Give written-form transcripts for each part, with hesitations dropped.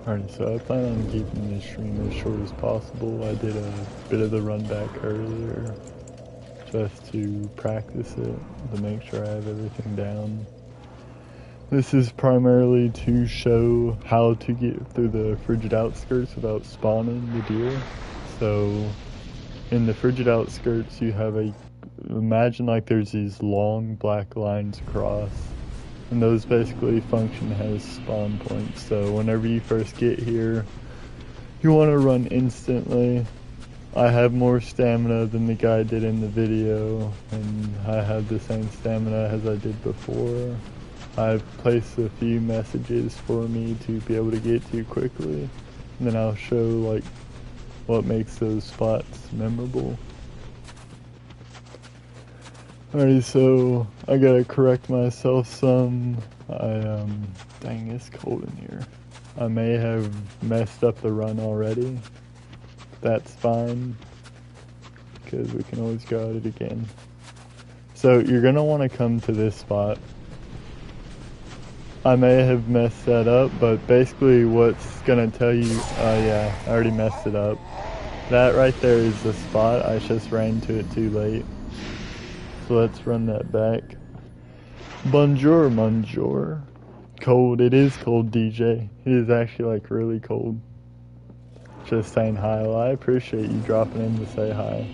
Alright, so I plan on keeping this stream as short as possible. I did a bit of the run back earlier just to practice it, to make sure I have everything down. This is primarily to show how to get through the frigid outskirts without spawning the deer. So in the frigid outskirts you have imagine like there's these long black lines across, and those basically function as spawn points. So whenever you first get here, you want to run instantly. I have more stamina than the guy did in the video, and I have the same stamina as I did before. I've placed a few messages for me to be able to get to quickly, and then I'll show like what makes those spots memorable. Alrighty, so I gotta correct myself some. Dang, it's cold in here. I may have messed up the run already. That's fine, because we can always go at it again. So you're gonna want to come to this spot. I may have messed that up, but basically what's gonna tell you, yeah, I already messed it up. That right there is the spot. I just ran to it too late. So let's run that back. Bonjour, bonjour. Cold, it is cold, DJ. It is actually like really cold. Just saying hi. Well, I appreciate you dropping in to say hi.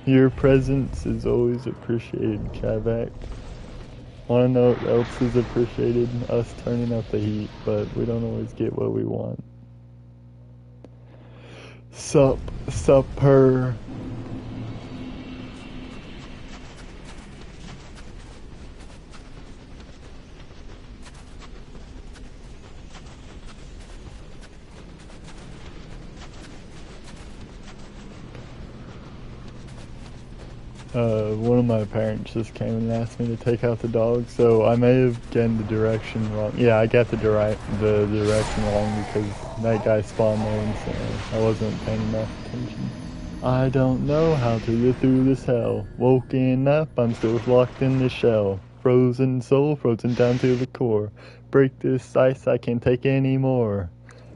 Your presence is always appreciated, Kavak. Want to know what else is appreciated? Us turning up the heat, but we don't always get what we want. Supper. One of my parents just came and asked me to take out the dog, so I may have gotten the direction wrong. Yeah, I got the direction wrong because that guy spawned there instantly. I wasn't paying enough attention. I don't know how to get through this hell. Woken up, I'm still locked in the shell. Frozen soul, frozen down to the core. Break this ice, I can't take any more.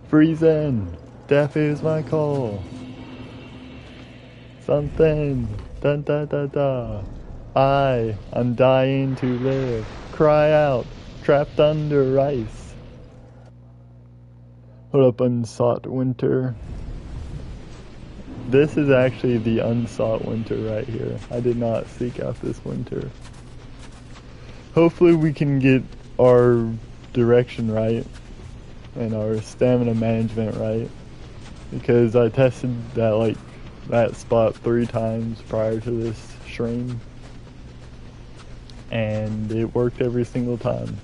Freezing, death is my call. Something. Dun da da da. I'm dying to live. Cry out, trapped under ice. Hold up, unsought winter. This is actually the unsought winter right here. I did not seek out this winter. Hopefully we can get our direction right and our stamina management right, because I tested that spot 3 times prior to this stream, and it worked every single time.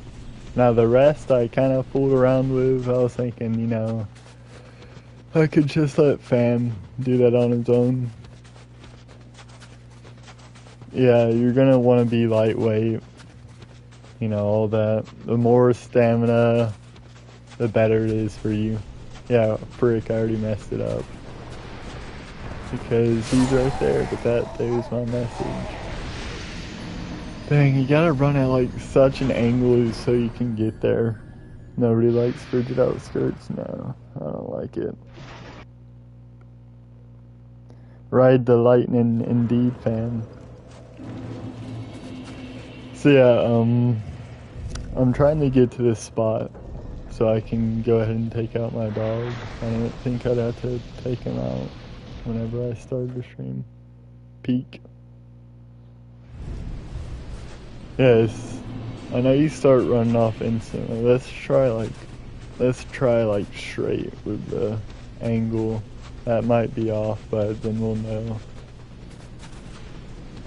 Now the rest I kind of fooled around with. I was thinking, you know, I could just let Fam do that on his own. Yeah, you're gonna want to be lightweight, you know, all that. The more stamina, the better it is for you. Yeah, frick, I already messed it up. Because he's right there, but there's my message. Dang, you gotta run at like such an angle so you can get there. Nobody likes frigid outskirts? No, I don't like it. Ride the lightning, indeed, fam. So yeah, I'm trying to get to this spot so I can go ahead and take out my dog. I didn't think I'd have to take him out whenever I started the stream. Peak. Yes, I know you start running off instantly. Let's try like straight with the angle. That might be off, but then we'll know.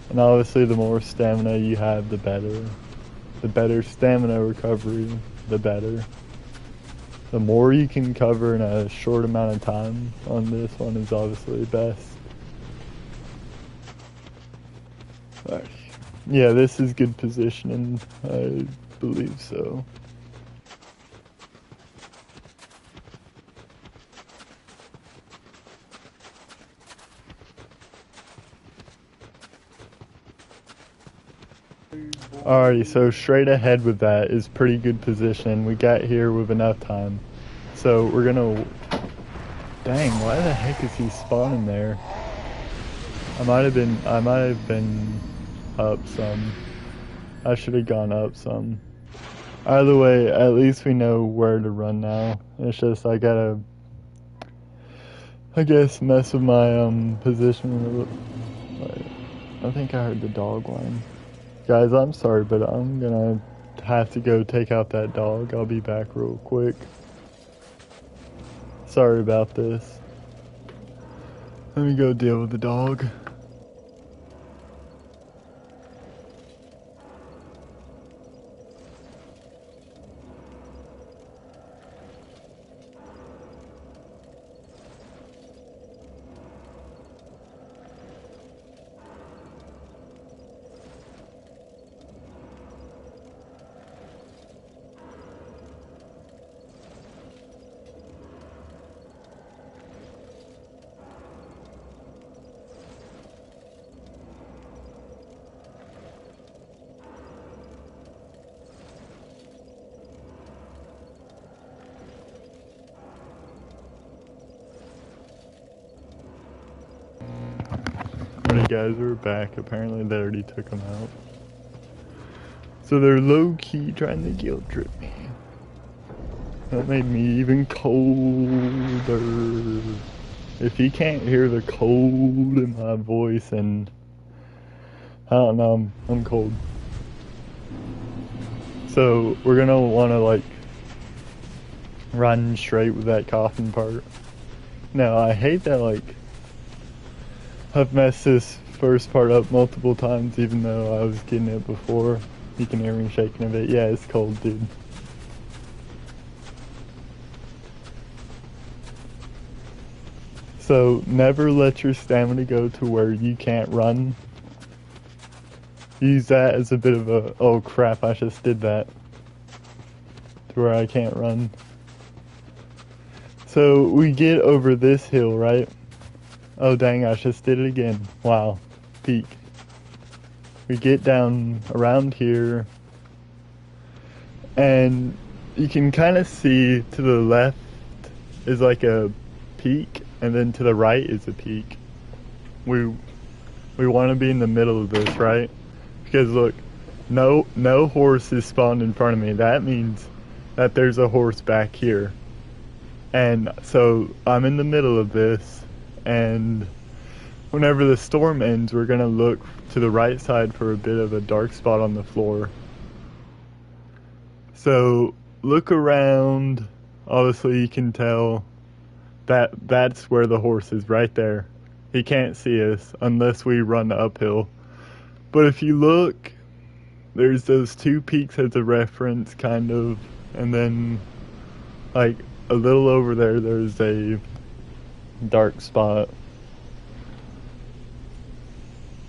And obviously the more stamina you have, the better. The better stamina recovery, the better. The more you can cover in a short amount of time on this one is obviously best. Alright. Yeah, this is good positioning. I believe so. Alrighty, so straight ahead with that is pretty good position. We got here with enough time. So we're gonna... Dang, why the heck is he spawning there? I might have been up some. I should have gone up some. Either way, at least we know where to run now. It's just I gotta, I guess, mess with my position. I think I heard the dog whine. Guys, I'm sorry, but I'm gonna have to go take out that dog. I'll be back real quick. Sorry about this. Let me go deal with the dog. Alright guys, we're back. Apparently they already took him out. So they're low-key trying to guilt trip me. That made me even colder. If you can't hear the cold in my voice, and I don't know, I'm cold. So we're gonna wanna like run straight with that coffin part. Now I hate that like I've messed this first part up multiple times, even though I was getting it before. You can hear me shaking a bit. Yeah, it's cold, dude. So never let your stamina go to where you can't run. Use that as a bit of a, oh crap, I just did that. To where I can't run. So we get over this hill, right? Oh dang, I just did it again. Wow. Peak. We get down around here, and you can kind of see to the left is like a peak, and then to the right is a peak. We want to be in the middle of this, right? Because look, no horse is spawned in front of me. That means that there's a horse back here. And so I'm in the middle of this, and whenever the storm ends, we're gonna look to the right side for a bit of a dark spot on the floor. So look around. Obviously you can tell that that's where the horse is, right there. He can't see us unless we run uphill. But if you look, there's those two peaks as a reference, kind of, and then like a little over there, there's a dark spot.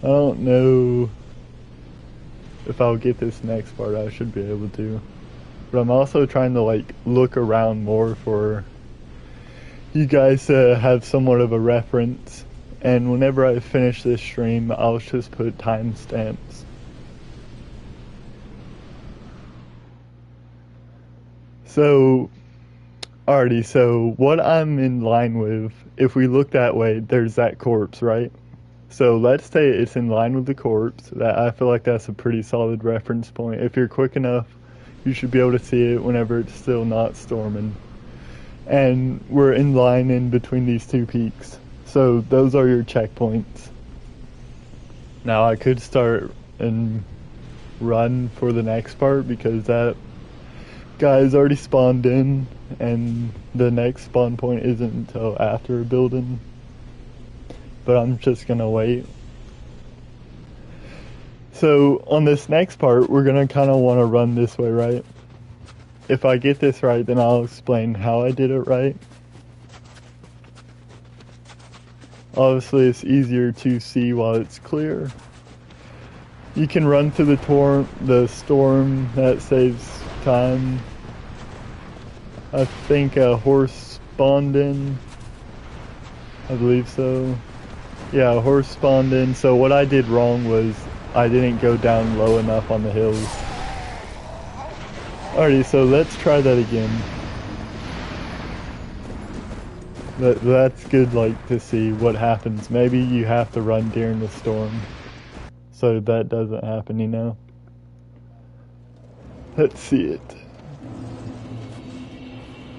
I don't know if I'll get this next part. I should be able to. But I'm also trying to like look around more for you guys to have somewhat of a reference. And whenever I finish this stream, I'll just put timestamps. So, alrighty, so what I'm in line with, if we look that way, there's that corpse, right? So let's say it's in line with the corpse. That I feel like that's a pretty solid reference point. If you're quick enough, you should be able to see it whenever it's still not storming. And we're in line in between these two peaks. So those are your checkpoints. Now I could start and run for the next part because that guy's already spawned in, and the next spawn point isn't until after a building. But I'm just gonna wait. So on this next part, we're gonna kind of want to run this way, right? If I get this right, then I'll explain how I did it right. Obviously, it's easier to see while it's clear. You can run through the storm, that saves time. I think a horse spawned in. I believe so. Yeah, a horse spawned in. So what I did wrong was I didn't go down low enough on the hills. Alrighty, so let's try that again. That's good, like, to see what happens. Maybe you have to run during the storm, so that doesn't happen, you know? Let's see it.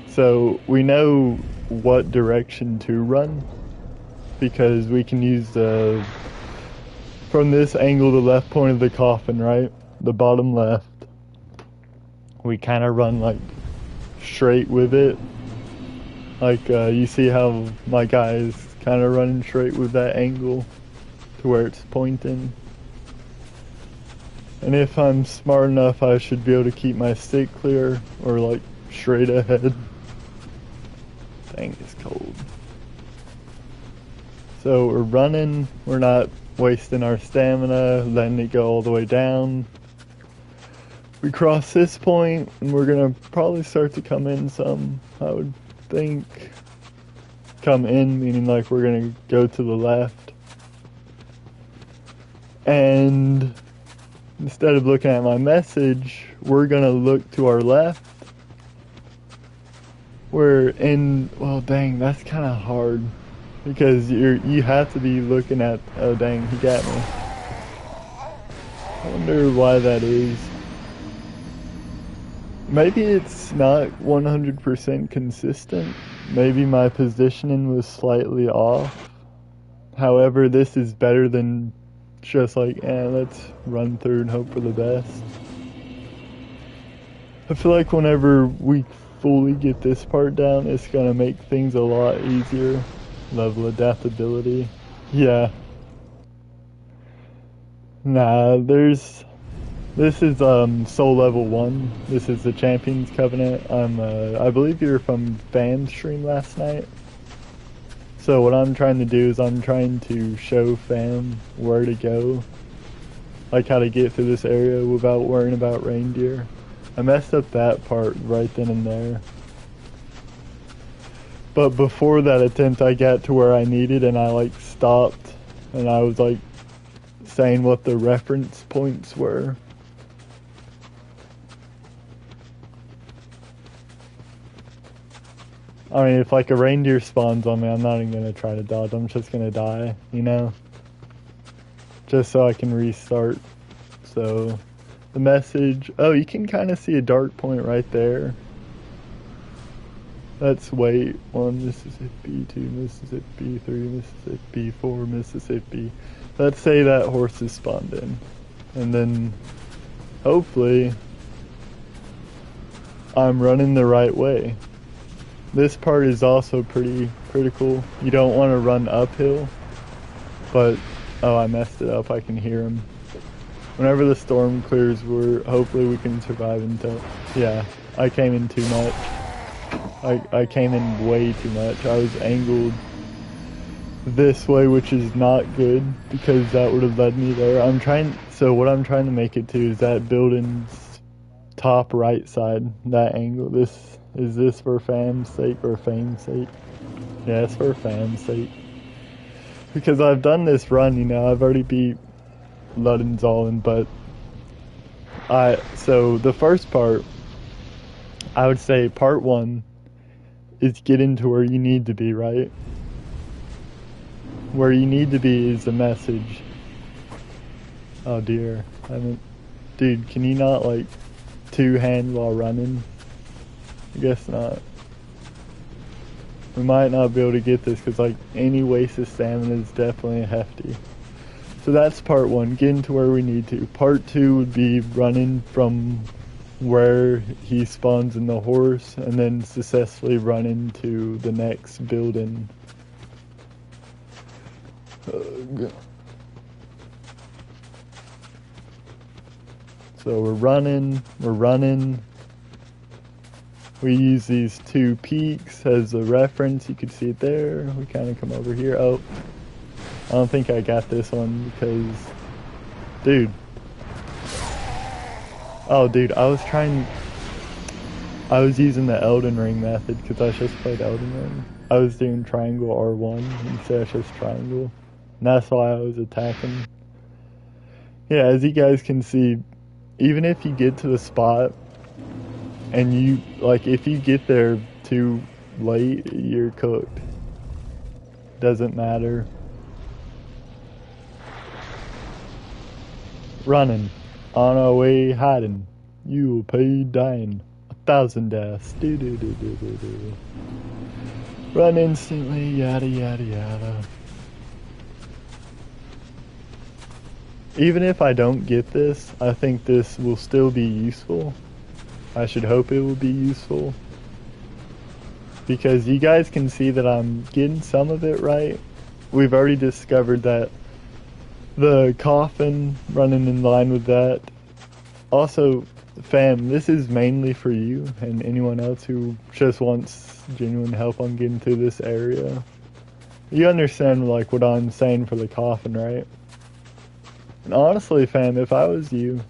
So, we know what direction to run, because we can use from this angle, the left point of the coffin, right? The bottom left. We kind of run, like, straight with it. Like, you see how my guy is kind of running straight with that angle to where it's pointing. And if I'm smart enough, I should be able to keep my stick clear or, like, straight ahead. Dang, it's cold. So we're running, we're not wasting our stamina, letting it go all the way down. We cross this point, and we're gonna probably start to come in some, I would think. Come in, meaning like we're gonna go to the left. And instead of looking at my message, we're gonna look to our left. We're in, well dang, that's kind of hard. Because you have to be looking at, oh dang, he got me. I wonder why that is. Maybe it's not 100% consistent. Maybe my positioning was slightly off. However, this is better than just like, let's run through and hope for the best. I feel like whenever we fully get this part down, it's gonna make things a lot easier. Level adaptability. Yeah. Nah, this is soul level 1. This is the Champions Covenant. I believe you were from Fam's stream last night. So what I'm trying to do is I'm trying to show Fam where to go. Like how to get through this area without worrying about reindeer. I messed up that part right then and there. But before that attempt I got to where I needed and I like stopped and I was like saying what the reference points were. I mean, if like a reindeer spawns on me, I'm not even gonna try to dodge. I'm just gonna die, you know? Just so I can restart. So, the message... Oh, you can kind of see a dark point right there. Let's wait. 1 Mississippi, 2 Mississippi, 3 Mississippi, 4 Mississippi. Let's say that horse is spawned in. And then, hopefully, I'm running the right way. This part is also pretty critical. You don't want to run uphill, but oh, I messed it up. I can hear him. Whenever the storm clears, hopefully we can survive until, yeah, I came in too much. I came in way too much. I was angled this way, which is not good because that would have led me there. So what I'm trying to make it to is that building's top right side, that angle. Is this for fam's sake or fame's sake? Yeah, it's for fam's sake. Because I've done this run, you know, I've already beat Luddenzollen, but so the first part, I would say part 1 is getting to where you need to be, right? Where you need to be is the message. Oh dear, dude, can you not like two-hand while running? I guess not. We might not be able to get this because like any waste of stamina is definitely hefty. So that's part 1, getting to where we need to. Part 2 would be running from where he spawns in the horse and then successfully running to the next building. So we're running. We use these 2 peaks as a reference. You can see it there. We kind of come over here. Oh, I don't think I got this one because, dude. Oh, dude, I was using the Elden Ring method because I just played Elden Ring. I was doing triangle R1 instead of just triangle. And that's why I was attacking. Yeah, as you guys can see, even if you get to the spot and if you get there too late, you're cooked. Doesn't matter. Running. On our way hiding. You will pay dying. 1,000 deaths. Do do do do do do. Run instantly. Yada yada yada. Even if I don't get this, I think this will still be useful. I should hope it will be useful. Because you guys can see that I'm getting some of it right. We've already discovered that the coffin running in line with that. Also, fam, this is mainly for you and anyone else who just wants genuine help on getting through this area. You understand like what I'm saying for the coffin, right? And honestly, fam, if I was you,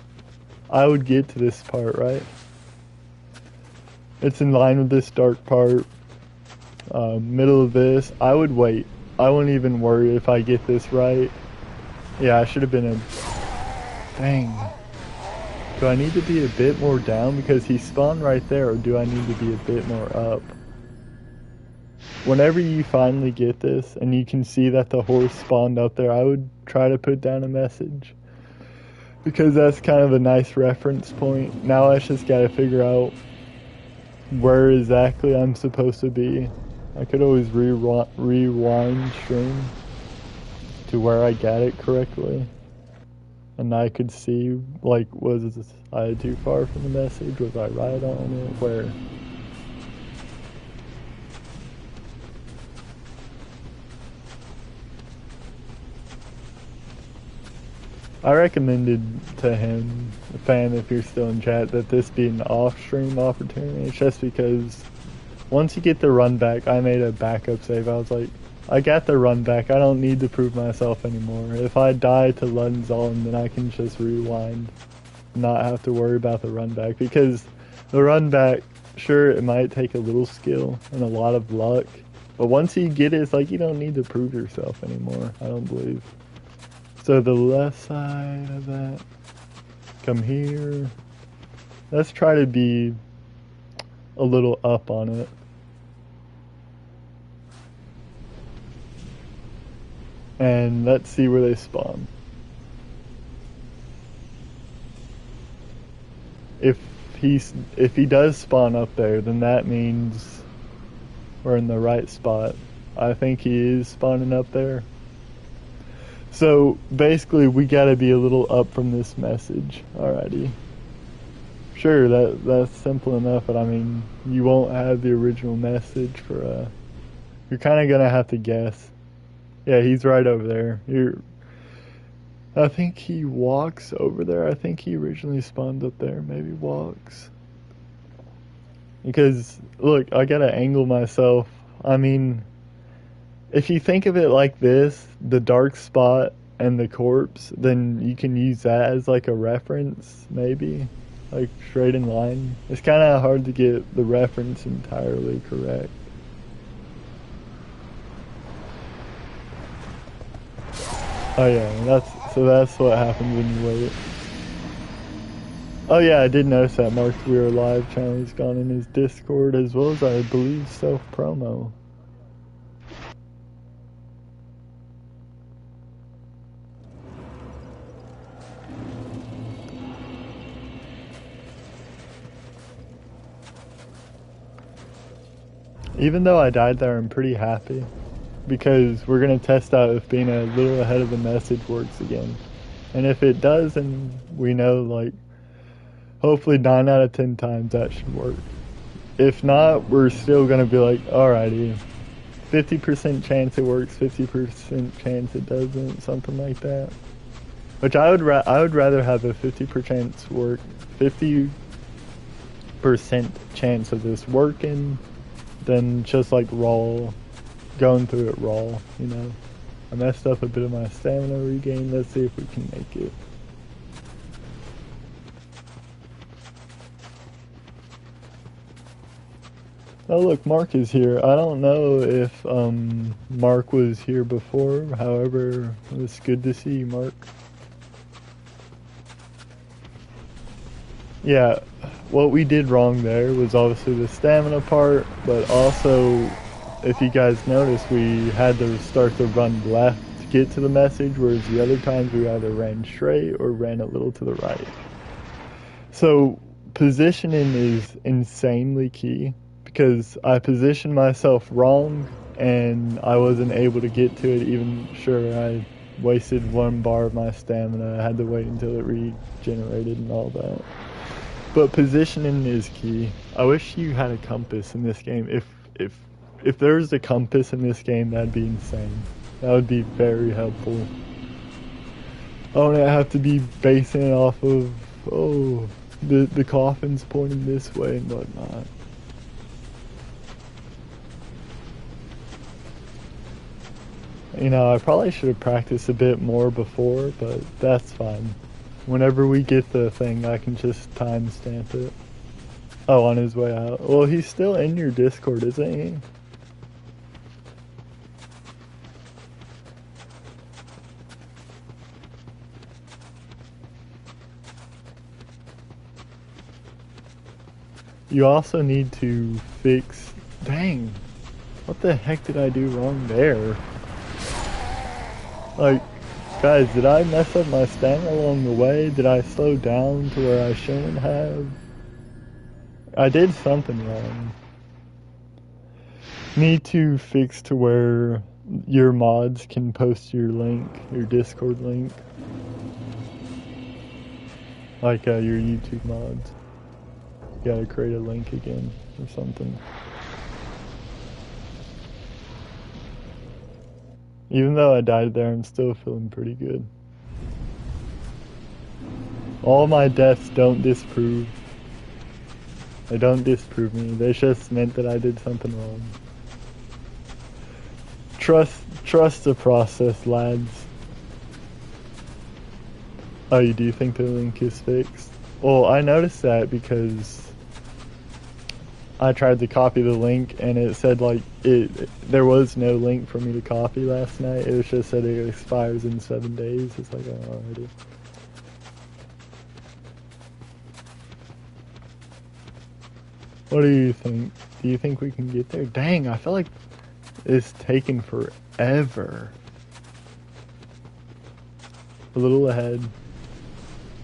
I would get to this part, right? It's in line with this dark part. Middle of this, I would wait. I wouldn't even worry if I get this right. Yeah, I should have been a... Dang. Do I need to be a bit more down because he spawned right there, or do I need to be a bit more up? Whenever you finally get this and you can see that the horse spawned up there, I would try to put down a message. Because that's kind of a nice reference point. Now I just gotta figure out where exactly I'm supposed to be. I could always rewind stream to where I got it correctly. And I could see, like, was I too far from the message? Was I right on it? Where? I recommended to him, fam, if you're still in chat, that this be an off-stream opportunity. It's just because once you get the run back, I made a backup save. I was like, I got the run back. I don't need to prove myself anymore. If I die to Lunzon, then I can just rewind. Not have to worry about the run back. Because the run back, sure, it might take a little skill and a lot of luck. But once you get it, it's like you don't need to prove yourself anymore, I don't believe. So the left side of that, come here. Let's try to be a little up on it. And let's see where they spawn. If he does spawn up there, then that means we're in the right spot. I think he is spawning up there. So basically we gotta be a little up from this message. Alrighty. Sure, that's simple enough, but I mean, you won't have the original message for you're kinda gonna have to guess. Yeah, he's right over there. I think he walks over there. I think he originally spawned up there. Maybe walks. Because, look, I gotta angle myself. I mean, if you think of it like this, the dark spot and the corpse, then you can use that as like a reference, maybe. Like straight in line. It's kind of hard to get the reference entirely correct. Oh yeah, that's what happens when you wait. Oh yeah, I did notice that Mark's We Are Live channel has gone in his Discord, as well as I believe self-promo. Even though I died there, I'm pretty happy. Because we're going to test out if being a little ahead of the message works again. And if it does, then we know, like, hopefully 9 out of 10 times that should work. If not, we're still going to be like, alrighty, 50% chance it works, 50% chance it doesn't, something like that. Which I would rather have a 50% chance of this working than just like going through it raw, you know. I messed up a bit of my stamina regain. Let's see if we can make it. Oh look, Mark is here. I don't know if Mark was here before. However, it's good to see you, Mark. Yeah, what we did wrong there was obviously the stamina part, but also if you guys noticed, we had to start the run left to get to the message, whereas the other times we either ran straight or ran a little to the right. So positioning is insanely key, because I positioned myself wrong and I wasn't able to get to it. Even sure, I wasted 1 bar of my stamina. I had to wait until it regenerated and all that. But positioning is key. I wish you had a compass in this game. If there's a compass in this game, that'd be insane. That would be very helpful. I don't have to be basing it off of, oh, the coffin's pointing this way and whatnot. You know, I probably should have practiced a bit more before, but that's fine. Whenever we get the thing, I can just timestamp it. Oh, on his way out. Well, he's still in your Discord, isn't he? You also need to fix... Dang! What the heck did I do wrong there? Like, guys, did I mess up my stamina along the way? Did I slow down to where I shouldn't have? I did something wrong. Need to fix to where your mods can post your link, your Discord link. Like your YouTube mods. You gotta create a link again or something. Even though I died there, I'm still feeling pretty good. All my deaths don't disprove. They don't disprove me. They just meant that I did something wrong. Trust the process, lads. Oh, you do think the link is fixed? Well, I noticed that because I tried to copy the link and it said like there was no link for me to copy last night. It was just said it expires in 7 days. It's like, oh, already. What do you think? Do you think we can get there? Dang, I feel like it's taken forever. A little ahead.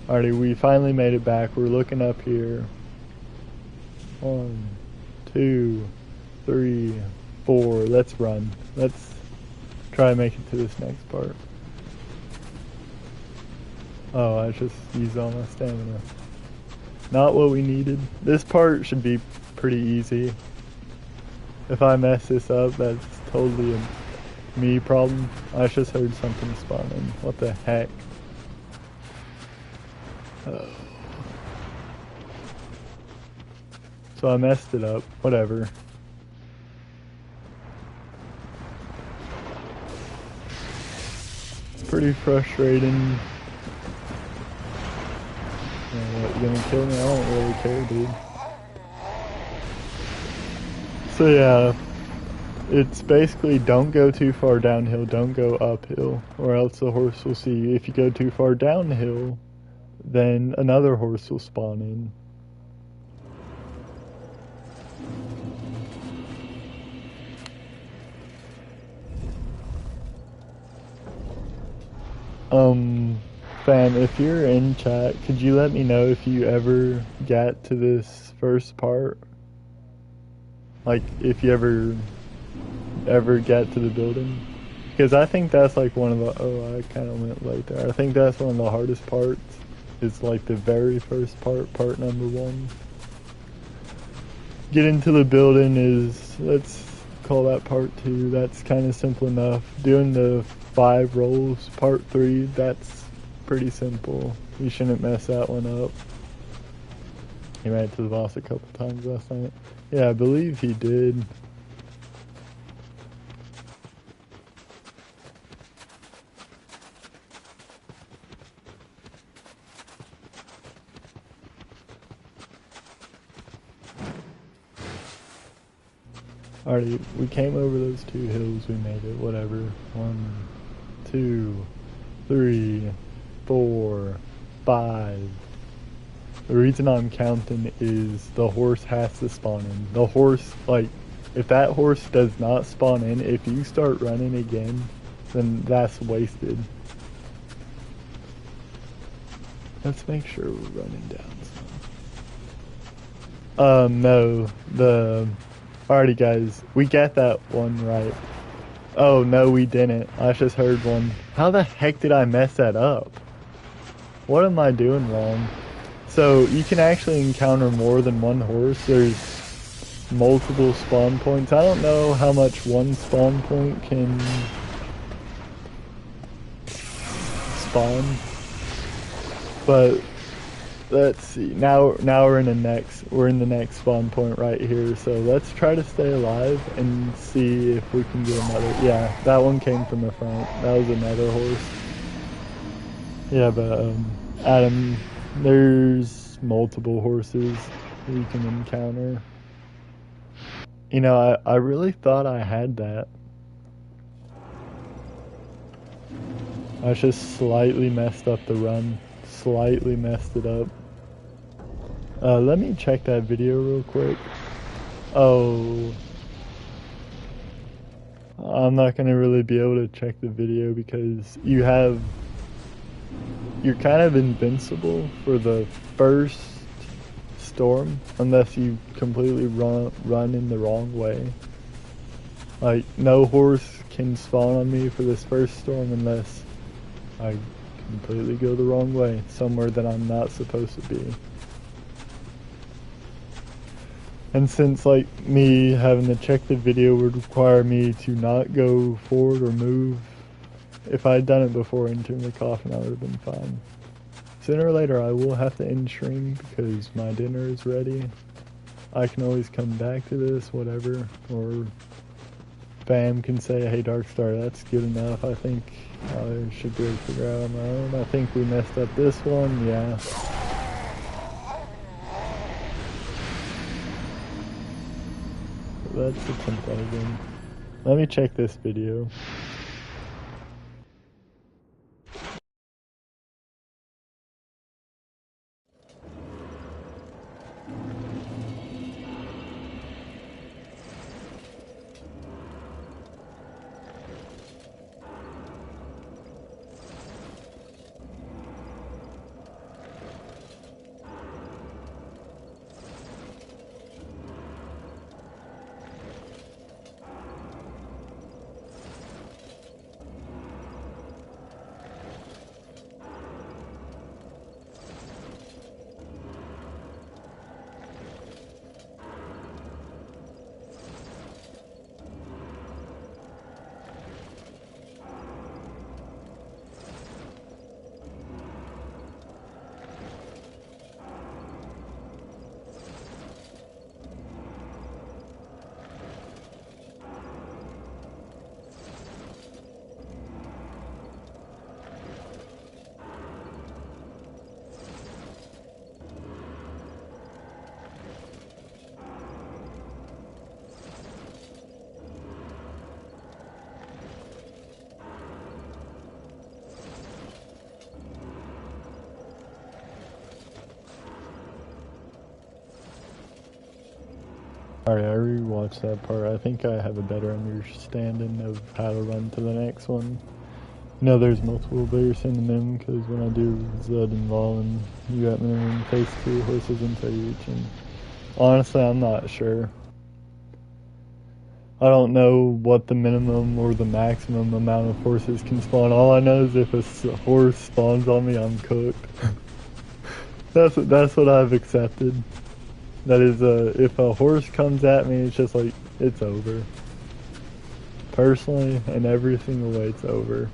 Alrighty, we finally made it back. We're looking up here. 1, 2, 3, 4. Let's run. Let's try to make it to this next part. Oh, I just used all my stamina. Not what we needed. This part should be pretty easy. If I mess this up, that's totally a me problem. I just heard something spawning. What the heck? Oh. So I messed it up. Whatever. Pretty frustrating. What, you gonna kill me? I don't really care, dude. So yeah, it's basically don't go too far downhill, don't go uphill, or else the horse will see you. If you go too far downhill, then another horse will spawn in. Fam, if you're in chat, could you let me know if you ever got to this first part? Like, if you ever get to the building? Because I think that's like one of the... Oh, I kind of went late there. I think that's one of the hardest parts. It's like the very first part, part number 1. Getting to the building is... Let's call that part 2. That's kind of simple enough. Doing the 5 rolls, part 3, that's pretty simple. You shouldn't mess that one up. He ran to the boss a couple times last night. Yeah, I believe he did. Alrighty, we came over those 2 hills, we made it, whatever. 1, 2, 3, 4, 5. The reason I'm counting is the horse has to spawn in. The horse, like, If that horse does not spawn in, if you start running again, then that's wasted. Let's make sure we're running down some. No, alrighty guys, we got that one right. Oh no, we didn't. I just heard one. How the heck did I mess that up? What am I doing wrong? So you can actually encounter more than one horse. There's multiple spawn points. I don't know how much one spawn point can spawn, but let's see. Now we're in the next spawn point right here. So let's try to stay alive and see if we can get another. Yeah, that one came from the front. That was another horse. Yeah, but Adam, there's multiple horses you can encounter. You know, I really thought I had that. I just slightly messed up the run. Slightly messed it up. Let me check that video real quick. Oh. I'm not gonna really be able to check the video because you're kind of invincible for the first storm unless you completely run in the wrong way. Like, no horse can spawn on me for this first storm unless I completely go the wrong way, somewhere that I'm not supposed to be. And since, like, me having to check the video would require me to not go forward or move, if I had done it before entering the coffin, I would have been fine. Sooner or later, I will have to end stream because my dinner is ready. I can always come back to this, whatever, or Bam can say, hey Darkstar, that's good enough. I think I should be able to figure out on my own. I think we messed up this one, yeah. Let's attempt that again. Let me check this video. Alright, I rewatched that part. I think I have a better understanding of how to run to the next one. You know, there's multiple layers in the min, because when I do Zed and Valen, you got minimum phase 2 horses until you reach them. Honestly, I'm not sure. I don't know what the minimum or the maximum amount of horses can spawn. All I know is if a horse spawns on me, I'm cooked. That's what I've accepted. That is, if a horse comes at me, it's just like, it's over. Personally, in every single way, it's over.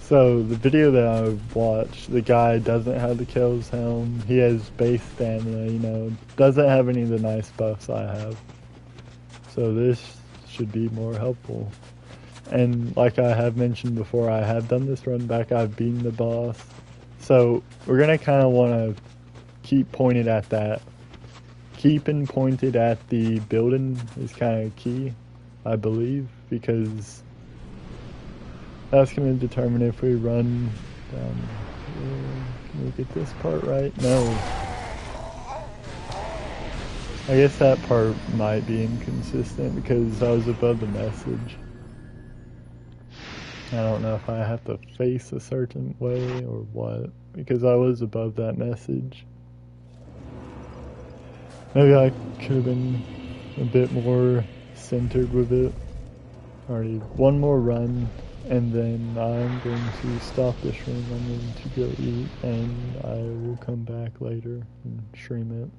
So, the video that I watched, the guy doesn't have the Kel's helm, he has base stamina, you know, doesn't have any of the nice buffs I have. So this should be more helpful. And like I have mentioned before, I have done this run back, I've beaten the boss. So we're going to kind of want to keep pointed at that. Keeping pointed at the building is kind of key, I believe, because that's going to determine if we run down here. Can we get this part right? No. I guess that part might be inconsistent because I was above the message. I don't know if I have to face a certain way or what, because I was above that message. Maybe I could have been a bit more centered with it. Alrighty, one more run, and then I'm going to stop the stream. I'm going to go eat, and I will come back later and stream it.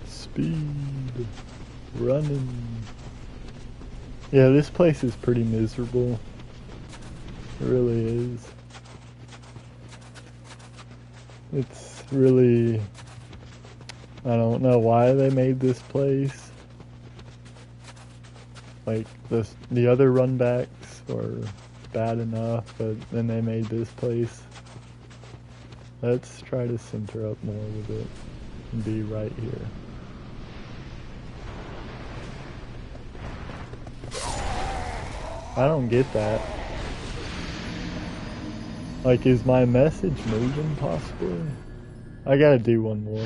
Speed. Running. Yeah, this place is pretty miserable. It really is. It's really... I don't know why they made this place. Like, the other runbacks were bad enough, but then they made this place. Let's try to center up more with it and be right here. I don't get that. Like, is my message moving possibly? I gotta do one more.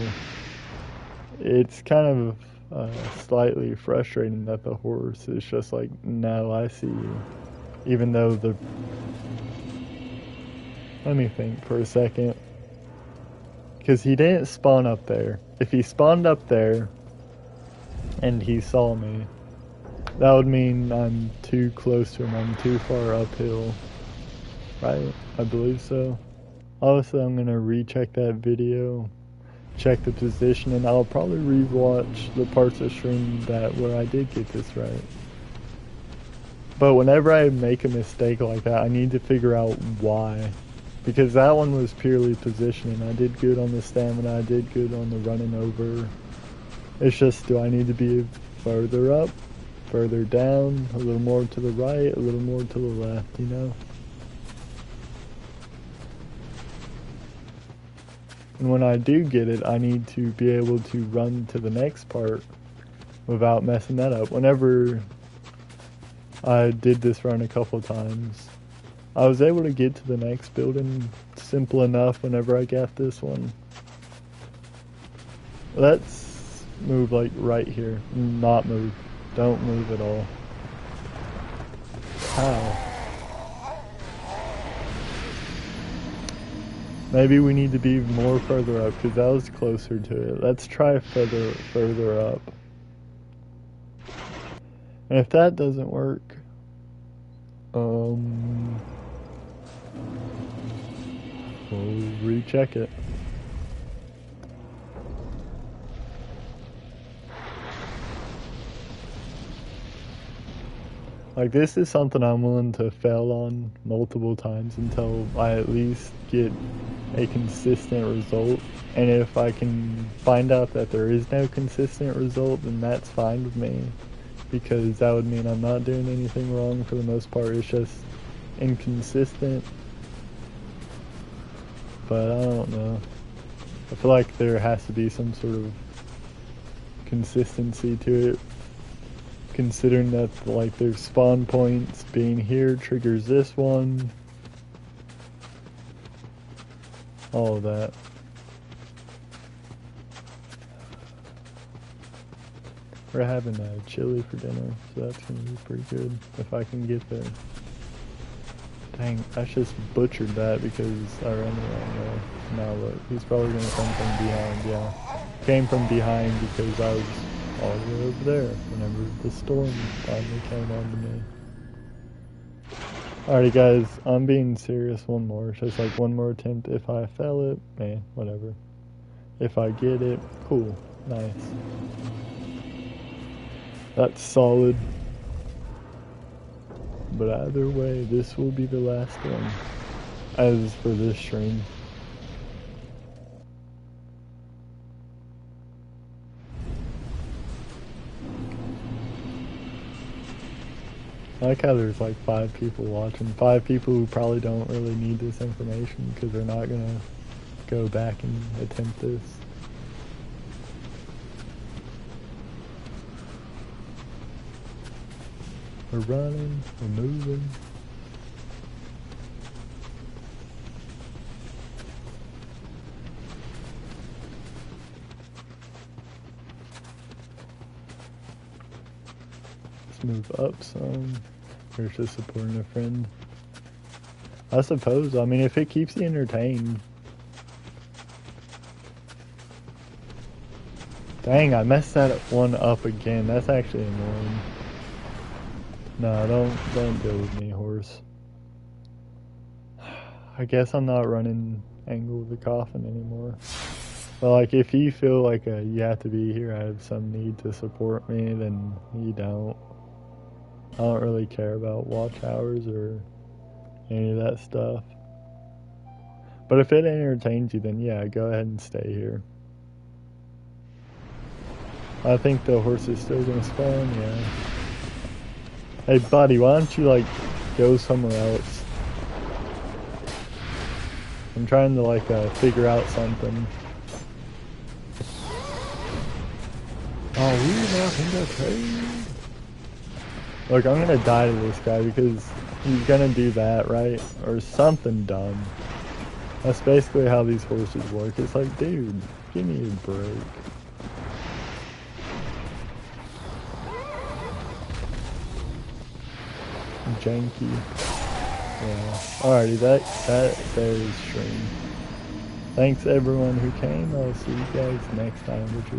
It's kind of slightly frustrating that the horse is just like, no, I see you. Even though the... Let me think for a second. Because he didn't spawn up there. If he spawned up there and he saw me, that would mean I'm too close to him, I'm too far uphill, right? I believe so. Obviously I'm gonna recheck that video, check the position, and I'll probably rewatch the parts of stream where I did get this right. But whenever I make a mistake like that, I need to figure out why. Because that one was purely positioning. I did good on the stamina, I did good on the running over. It's just, do I need to be further up? Further down, a little more to the right, a little more to the left, you know? And when I do get it, I need to be able to run to the next part without messing that up. Whenever I did this run a couple times, I was able to get to the next building simple enough whenever I got this one. Let's move like right here. Not move. Don't move at all. How? Maybe we need to be more further up because that was closer to it. Let's try further up. And if that doesn't work, we'll recheck it. Like, this is something I'm willing to fail on multiple times until I at least get a consistent result. And if I can find out that there is no consistent result, then that's fine with me. Because that would mean I'm not doing anything wrong for the most part. It's just inconsistent. But I don't know. I feel like there has to be some sort of consistency to it. Considering that, like, their spawn points being here triggers this one. All of that. We're having chili for dinner, so that's gonna be pretty good if I can get there. Dang, I just butchered that because I ran the wrong way. Now look, he's probably gonna come from behind, yeah. Came from behind because I was all the way over there whenever the storm finally came on to me. Alrighty guys, I'm being serious one more. Just like one more attempt. If I fail it, man, whatever. If I get it, cool, nice. That's solid. But either way, this will be the last one. As for this stream. I like how there's like 5 people watching. 5 people who probably don't really need this information because they're not gonna go back and attempt this. We're running, we're moving. Let's move up some. Here's just supporting a friend. I suppose, I mean, if it keeps you entertained. Dang, I messed that one up again. That's actually annoying. No, don't deal with me, horse. I guess I'm not running angle of the coffin anymore. But like, if you feel like you have to be here, I have some need to support me, then you don't. I don't really care about watch hours or any of that stuff. But if it entertains you, then yeah, go ahead and stay here. I think the horse is still gonna spawn, yeah. Hey buddy, why don't you like go somewhere else? I'm trying to like figure out something. Oh, we not in the trade. Look, I'm gonna die to this guy because he's gonna do that, right? Or something dumb. That's basically how these horses work. It's like, dude, give me a break. Janky. Yeah. Alrighty, that there is stream. Thanks everyone who came. I'll see you guys next time.